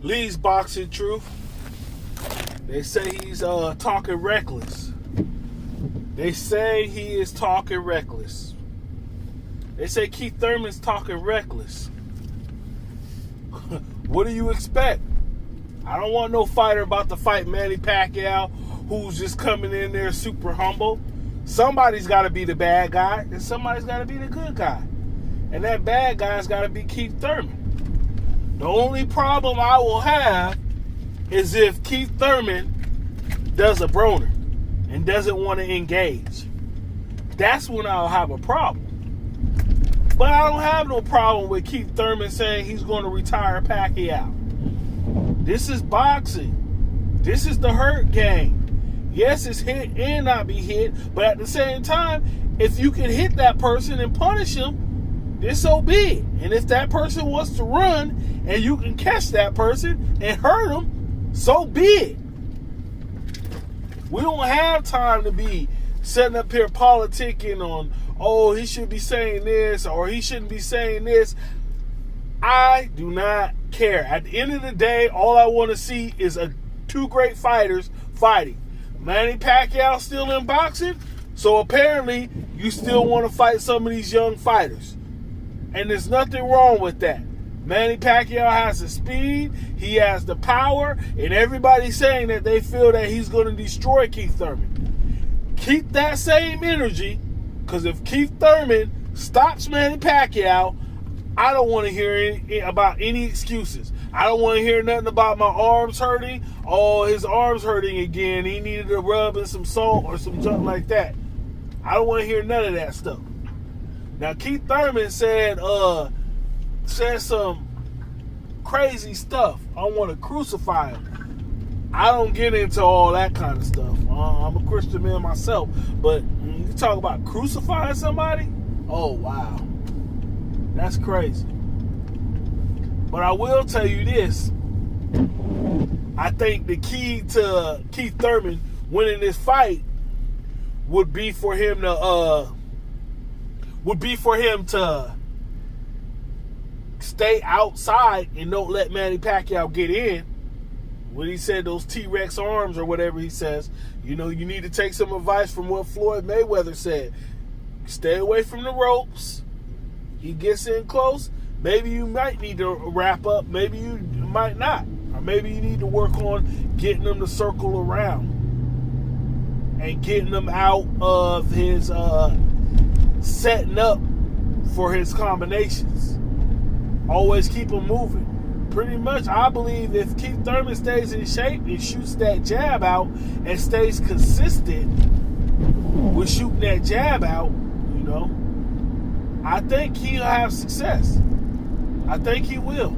Lee's boxing truth. They say he's talking reckless. They say he is talking reckless. They say Keith Thurman's talking reckless. What do you expect? I don't want no fighter about to fight Manny Pacquiao who's just coming in there super humble. Somebody's got to be the bad guy and somebody's got to be the good guy. And that bad guy's got to be Keith Thurman. The only problem I will have is if Keith Thurman does a broner and doesn't want to engage. That's when I'll have a problem. But I don't have no problem with Keith Thurman saying he's going to retire Pacquiao. This is boxing. This is the hurt game. Yes, it's hit and not be hit, but at the same time, if you can hit that person and punish him, then so be it. And if that person wants to run and you can catch that person and hurt him, so be it. We don't have time to be setting up here politicking on, oh, he should be saying this or he shouldn't be saying this. I do not care. At the end of the day, all I want to see is two great fighters fighting. Manny Pacquiao still in boxing, so apparently you still want to fight some of these young fighters. And there's nothing wrong with that. Manny Pacquiao has the speed, he has the power, and everybody's saying that they feel that he's going to destroy Keith Thurman. Keep that same energy, because if Keith Thurman stops Manny Pacquiao, I don't want to hear about any excuses. I don't want to hear nothing about my arms hurting. Oh, his arm's hurting again. He needed to rub in some salt or some junk like that. I don't want to hear none of that stuff. Now, Keith Thurman said some crazy stuff. I want to crucify him. I don't get into all that kind of stuff. I'm a Christian man myself, but when you talk about crucifying somebody, oh wow, that's crazy. But I will tell you this: I think the key to Keith Thurman winning this fight would be for him to stay outside and don't let Manny Pacquiao get in. When he said those T-Rex arms or whatever he says, you know, you need to take some advice from what Floyd Mayweather said. Stay away from the ropes. He gets in close. Maybe you might need to wrap up. Maybe you might not. Or maybe you need to work on getting them to circle around and getting them out of his setting up for his combinations. Always keep him moving. Pretty much, I believe if Keith Thurman stays in shape and shoots that jab out and stays consistent with shooting that jab out, you know, I think he'll have success. I think he will.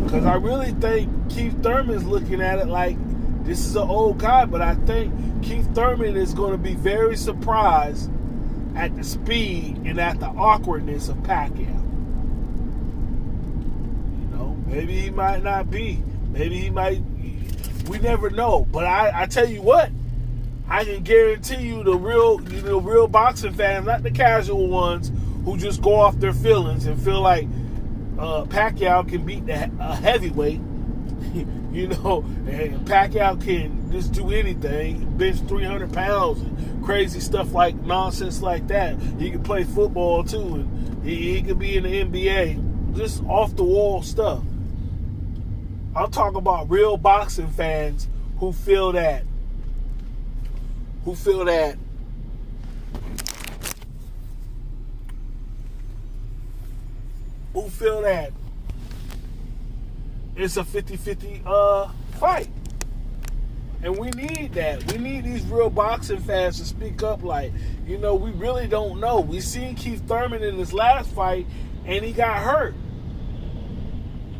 Because I really think Keith Thurman's looking at it like this is an old guy, but I think Keith Thurman is going to be very surprised at the speed and at the awkwardness of Pacquiao. Maybe he might not be. Maybe he might. We never know. But I tell you what, I can guarantee you the real boxing fans, not the casual ones who just go off their feelings and feel like Pacquiao can beat a heavyweight. You know, and Pacquiao can just do anything, bench 300 pounds and crazy stuff like nonsense like that. He can play football too, and he could be in the NBA. Just off the wall stuff. I'm talking about real boxing fans who feel that it's a 50-50 fight. And we need that. We need these real boxing fans to speak up like, you know, we really don't know. We seen Keith Thurman in his last fight and he got hurt.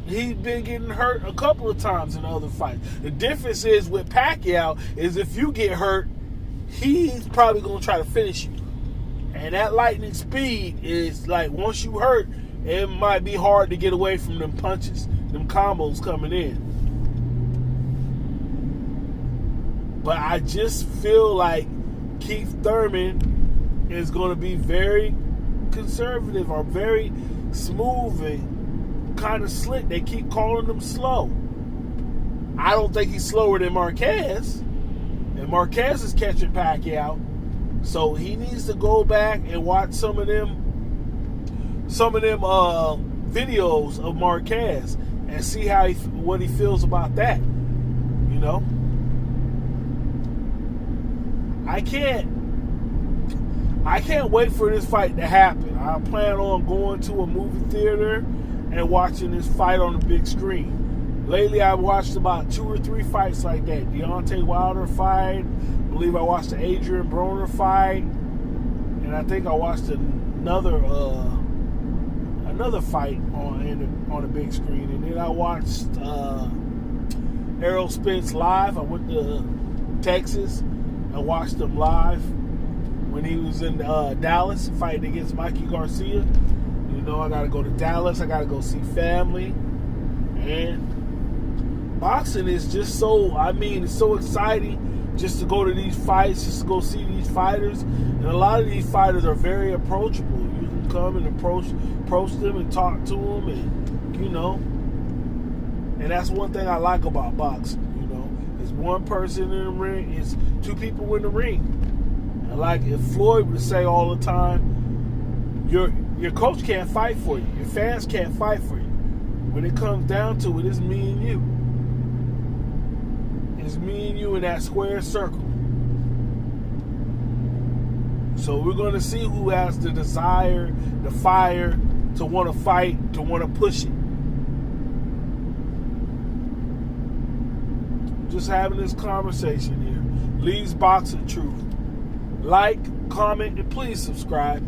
He's been getting hurt a couple of times in other fights. The difference is with Pacquiao is if you get hurt, he's probably going to try to finish you. And that lightning speed is like once you hurt, it might be hard to get away from them punches, them combos coming in. But I just feel like Keith Thurman is going to be very conservative or very smooth and kind of slick. They keep calling him slow. I don't think he's slower than Marquez. And Marquez is catching Pacquiao. So he needs to go back and watch some of them videos of Marquez and see what he feels about that. You know? I can't wait for this fight to happen. I plan on going to a movie theater and watching this fight on the big screen. Lately, I've watched about 2 or 3 fights like that. Deontay Wilder fight. I believe I watched the Adrian Broner fight. And I think I watched another fight on the big screen. And then I watched Errol Spence live. I went to Texas and watched him live when he was in Dallas fighting against Mikey Garcia. You know, I got to go to Dallas. I got to go see family. And boxing is just it's so exciting just to go to these fights, just to go see these fighters. And a lot of these fighters are very approachable. You can come and approach them and talk to them, and, you know. And that's one thing I like about boxing, you know. It's one person in the ring, it's 2 people in the ring. And like if Floyd would say all the time, your coach can't fight for you. Your fans can't fight for you. When it comes down to it, it's me and you. It's me and you in that square circle. So we're going to see who has the desire, the fire to want to fight, to want to push it. Just having this conversation here. Lee's Boxing Truth. Like, comment, and please subscribe.